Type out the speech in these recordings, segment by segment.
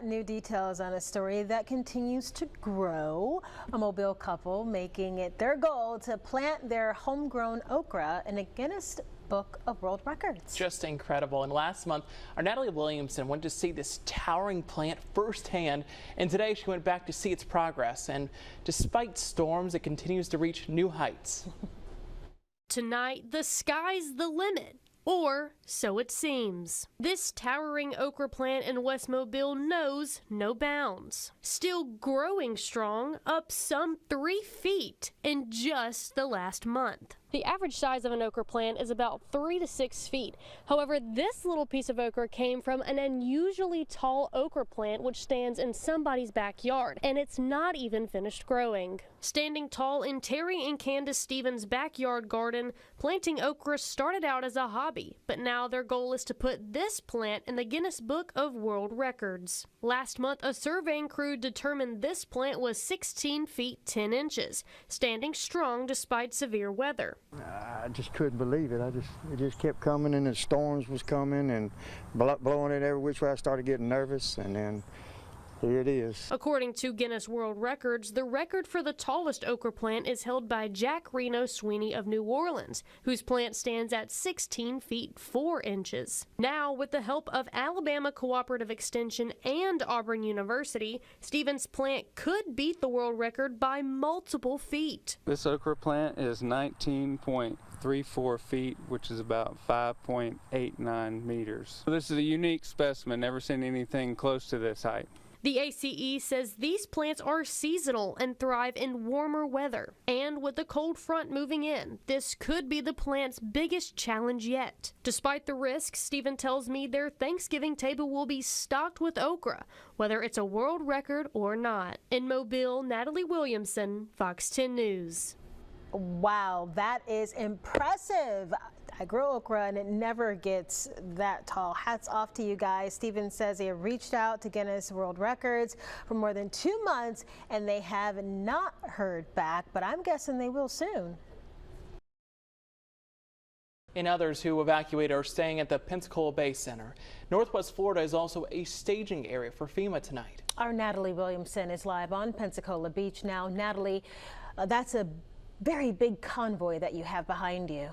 got new details on a story that continues to grow. A Mobile couple making it their goal to plant their homegrown okra in a Guinness Book of World Records. Just incredible. And last month, our Natalie Williamson went to see this towering plant firsthand, and today she went back to see its progress. And despite storms, it continues to reach new heights. Tonight, the sky's the limit. Or so it seems. This towering okra plant in West Mobile knows no bounds. Still growing strong, up some 3 feet in just the last month. The average size of an okra plant is about 3 to 6 feet. However, this little piece of okra came from an unusually tall okra plant which stands in somebody's backyard, and it's not even finished growing. Standing tall in Terry and Candace Stevens' backyard garden, planting okra started out as a hobby, but now their goal is to put this plant in the Guinness Book of World Records. Last month, a surveying crew determined this plant was 16 feet 10 inches, standing strong despite severe weather. I just couldn't believe it. It just kept coming, and the storms was coming and blowing it every which way. I started getting nervous, and then here it is. According to Guinness World Records, the record for the tallest okra plant is held by Jack Reno Sweeney of New Orleans, whose plant stands at 16 feet 4 inches. Now, with the help of Alabama Cooperative Extension and Auburn University, Stevens' plant could beat the world record by multiple feet. This okra plant is 19.34 feet, which is about 5.89 meters. This is a unique specimen, never seen anything close to this height. The ACE says these plants are seasonal and thrive in warmer weather. And with the cold front moving in, this could be the plant's biggest challenge yet. Despite the risk, Stephen tells me their Thanksgiving table will be stocked with okra, whether it's a world record or not. In Mobile, Natalie Williamson, Fox 10 News. Wow, that is impressive. I grow okra and it never gets that tall. Hats off to you guys. Steven says they have reached out to Guinness World Records for more than 2 months and they have not heard back, but I'm guessing they will soon. And others who evacuated are staying at the Pensacola Bay Center. Northwest Florida is also a staging area for FEMA tonight. Our Natalie Williamson is live on Pensacola Beach now. Natalie, that's a very big convoy that you have behind you.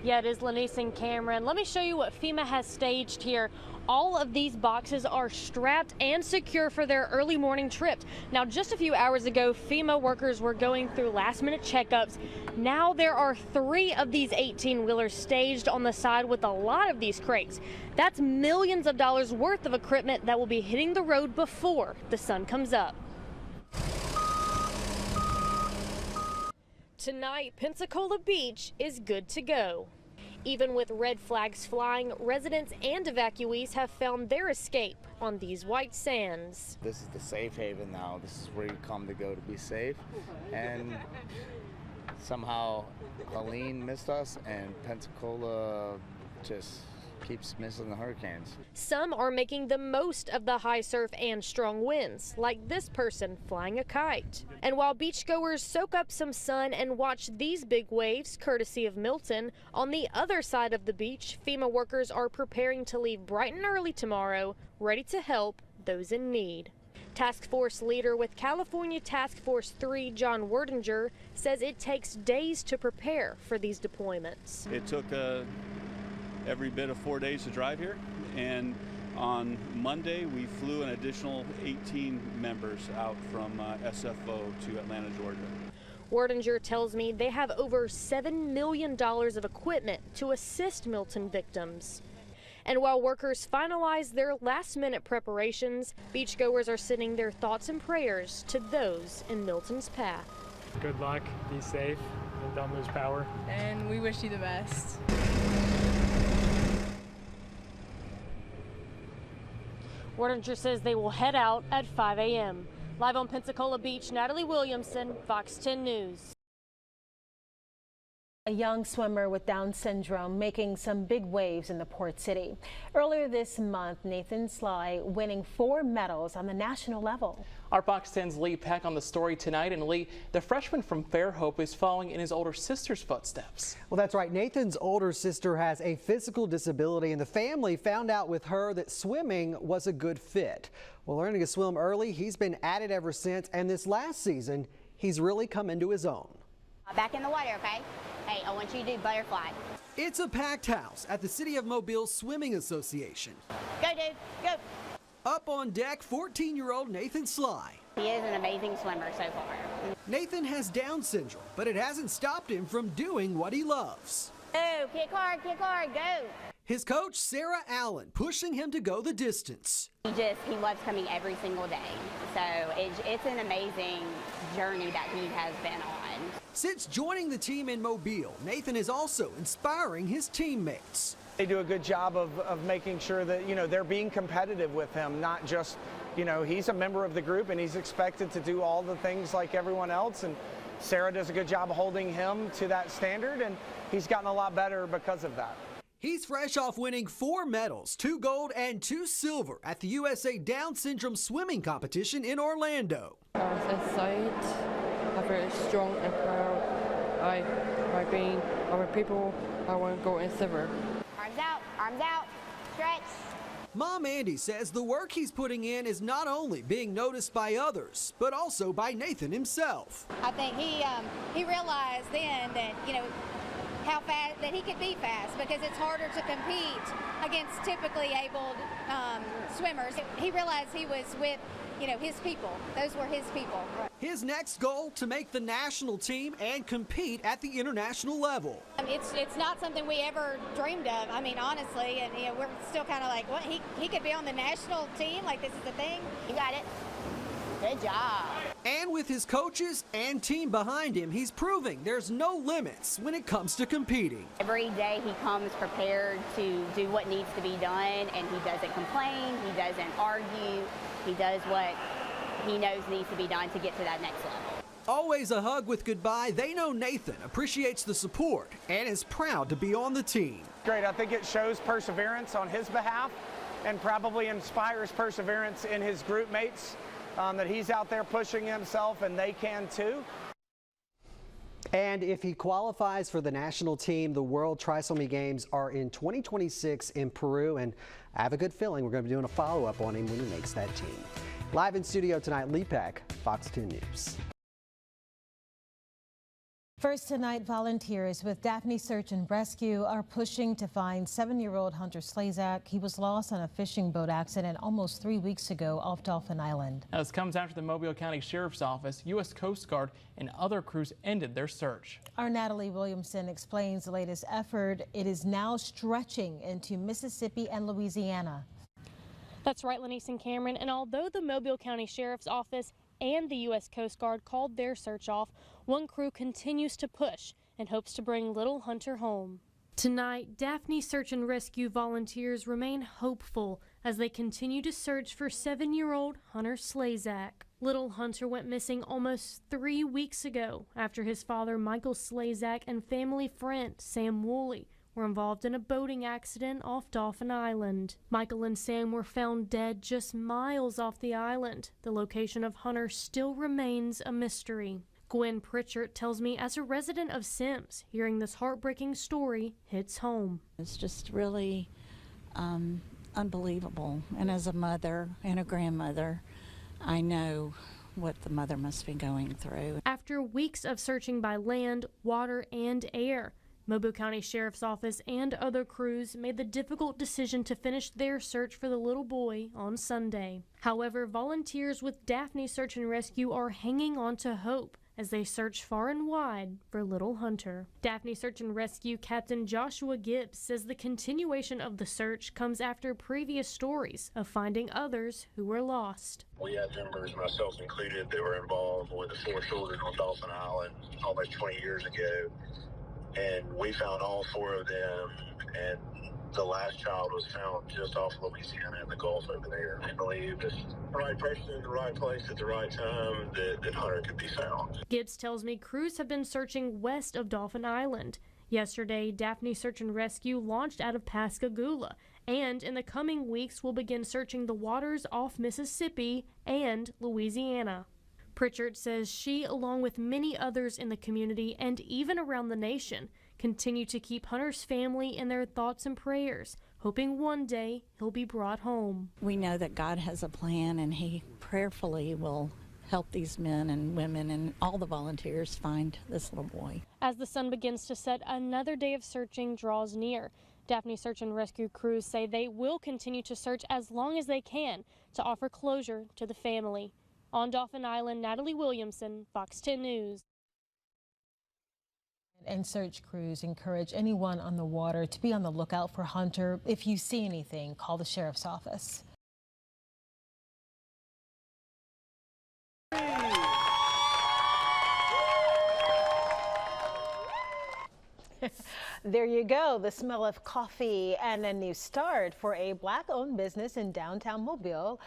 Yeah, it is, Lanice and Cameron. Let me show you what FEMA has staged here. All of these boxes are strapped and secure for their early morning trips. Now, just a few hours ago, FEMA workers were going through last-minute checkups. Now there are 3 of these 18-wheelers staged on the side with a lot of these crates. That's millions of dollars worth of equipment that will be hitting the road before the sun comes up. Tonight, Pensacola Beach is good to go. Even with red flags flying, residents and evacuees have found their escape on these white sands. This is the safe haven now. This is where you come to go to be safe. And somehow Helene missed us and Pensacola just keeps missing the hurricanes. Some are making the most of the high surf and strong winds, like this person flying a kite. And while beachgoers soak up some sun and watch these big waves, courtesy of Milton, on the other side of the beach, FEMA workers are preparing to leave bright and early tomorrow, ready to help those in need. Task Force leader with California Task Force 3, John Werdinger, says it takes days to prepare for these deployments. It took every bit of 4 days to drive here, and on Monday we flew an additional 18 members out from SFO to Atlanta, Georgia. Werdinger tells me they have over $7 million of equipment to assist Milton victims. And while workers finalize their last-minute preparations, beachgoers are sending their thoughts and prayers to those in Milton's path. Good luck, be safe, and don't lose power. And we wish you the best. Werdinger says they will head out at 5 a.m. Live on Pensacola Beach, Natalie Williamson, Fox 10 News. A young swimmer with Down syndrome making some big waves in the port city. Earlier this month, Nathan Sly winning 4 medals on the national level. Our Fox 10's Lee Peck on the story tonight. And Lee, the freshman from Fairhope is following in his older sister's footsteps. Well, that's right. Nathan's older sister has a physical disability, and the family found out with her that swimming was a good fit. Well, learning to swim early, he's been at it ever since, and this last season, he's really come into his own. Back in the water, okay? Hey, I want you to do butterfly. It's a packed house at the City of Mobile Swimming Association. Go, dude, go. Up on deck, 14-year-old Nathan Sly. He is an amazing swimmer so far. Nathan has Down syndrome, but it hasn't stopped him from doing what he loves. Oh, kick hard, go. His coach, Sarah Allen, pushing him to go the distance. He loves coming every single day. So it's an amazing journey that he has been on. Since joining the team in Mobile, Nathan is also inspiring his teammates. They do a good job of making sure that, they're being competitive with him, not just, he's a member of the group and he's expected to do all the things like everyone else. And Sarah does a good job of holding him to that standard, and he's gotten a lot better because of that. He's fresh off winning 4 medals, 2 gold and 2 silver at the USA Down Syndrome swimming competition in Orlando. I was excited, I'm very strong and proud. By being other people, I want to go in silver. Arms out, stretch. Mom Andy says the work he's putting in is not only being noticed by others, but also by Nathan himself. I think he realized then that, how fast that he could be fast, because it's harder to compete against typically abled swimmers. He realized he was with, his people. Those were his people. His next goal, to make the national team and compete at the international level. It's not something we ever dreamed of. I mean, honestly, and we're still kind of like, what? He could be on the national team? Like, this is the thing? You got it. Good job. And with his coaches and team behind him, he's proving there's no limits when it comes to competing. Every day he comes prepared to do what needs to be done, and he doesn't complain, he doesn't argue, he does what he knows needs to be done to get to that next level. Always a hug with goodbye, they know Nathan appreciates the support and is proud to be on the team. Great, I think it shows perseverance on his behalf and probably inspires perseverance in his group mates. That he's out there pushing himself, and they can too. And if he qualifies for the national team, the World Trisomy Games are in 2026 in Peru, and I have a good feeling we're going to be doing a follow-up on him when he makes that team. Live in studio tonight, Lee Peck, Fox 2 News. First tonight, volunteers with Daphne Search and Rescue are pushing to find 7-year-old Hunter Slazak. He was lost on a fishing boat accident almost 3 weeks ago off Dolphin Island. Now, this comes after the Mobile County Sheriff's Office, U.S. Coast Guard, and other crews ended their search. Our Natalie Williamson explains the latest effort. It is now stretching into Mississippi and Louisiana. That's right, Lenise and Cameron. And although the Mobile County Sheriff's Office and the U.S. Coast Guard called their search off, one crew continues to push and hopes to bring little Hunter home. Tonight, Daphne Search and Rescue volunteers remain hopeful as they continue to search for 7-year-old Hunter Slazak. Little Hunter went missing almost 3 weeks ago after his father, Michael Slazak, and family friend, Sam Woolley, were involved in a boating accident off Dolphin Island. Michael and Sam were found dead just miles off the island. The location of Hunter still remains a mystery. Gwen Pritchard tells me as a resident of Sims, hearing this heartbreaking story hits home. It's just really unbelievable. And as a mother and a grandmother, I know what the mother must be going through. After weeks of searching by land, water, and air, Mobile County Sheriff's Office and other crews made the difficult decision to finish their search for the little boy on Sunday. However, volunteers with Daphne Search and Rescue are hanging on to hope as they search far and wide for little Hunter. Daphne Search and Rescue Captain Joshua Gibbs says the continuation of the search comes after previous stories of finding others who were lost. We had members, myself included, that were involved with the 4 children on Dolphin Island almost 20 years ago. And we found all 4 of them, and the last child was found just off Louisiana in the Gulf over there. I believe if the right person in the right place at the right time, that Hunter could be found. Gibbs tells me crews have been searching west of Dolphin Island Yesterday, Daphne Search and Rescue launched out of Pascagoula, and in the coming weeks will begin searching the waters off Mississippi and Louisiana. Pritchard says she, along with many others in the community and even around the nation, continue to keep Hunter's family in their thoughts and prayers, hoping one day he'll be brought home. We know that God has a plan, and He prayerfully will help these men and women and all the volunteers find this little boy. As the sun begins to set, another day of searching draws near. Daphne Search and Rescue crews say they will continue to search as long as they can to offer closure to the family. On Dauphin Island, Natalie Williamson, Fox 10 News. And search crews encourage anyone on the water to be on the lookout for Hunter. If you see anything, call the sheriff's office. There you go, the smell of coffee and a new start for a Black-owned business in downtown Mobile.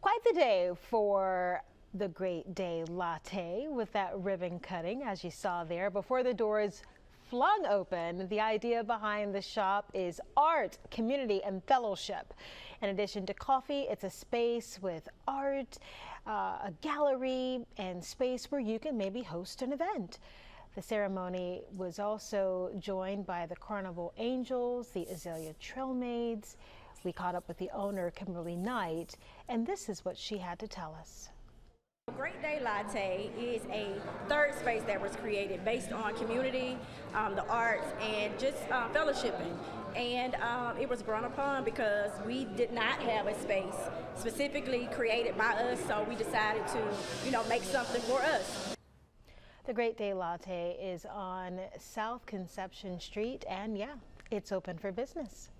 Quite the day for the Great Day Latte with that ribbon cutting, as you saw there. Before the doors flung open, the idea behind the shop is art, community, and fellowship. In addition to coffee, it's a space with art, a gallery, and space where you can maybe host an event. The ceremony was also joined by the Carnival Angels, the Azalea Trailmaids. We caught up with the owner, Kimberly Knight, and this is what she had to tell us. Great Day Latte is a third space that was created based on community, the arts, and just fellowshipping. And it was grown upon because we did not have a space specifically created by us, so we decided to, make something for us. The Great Day Latte is on South Conception Street, and yeah, it's open for business.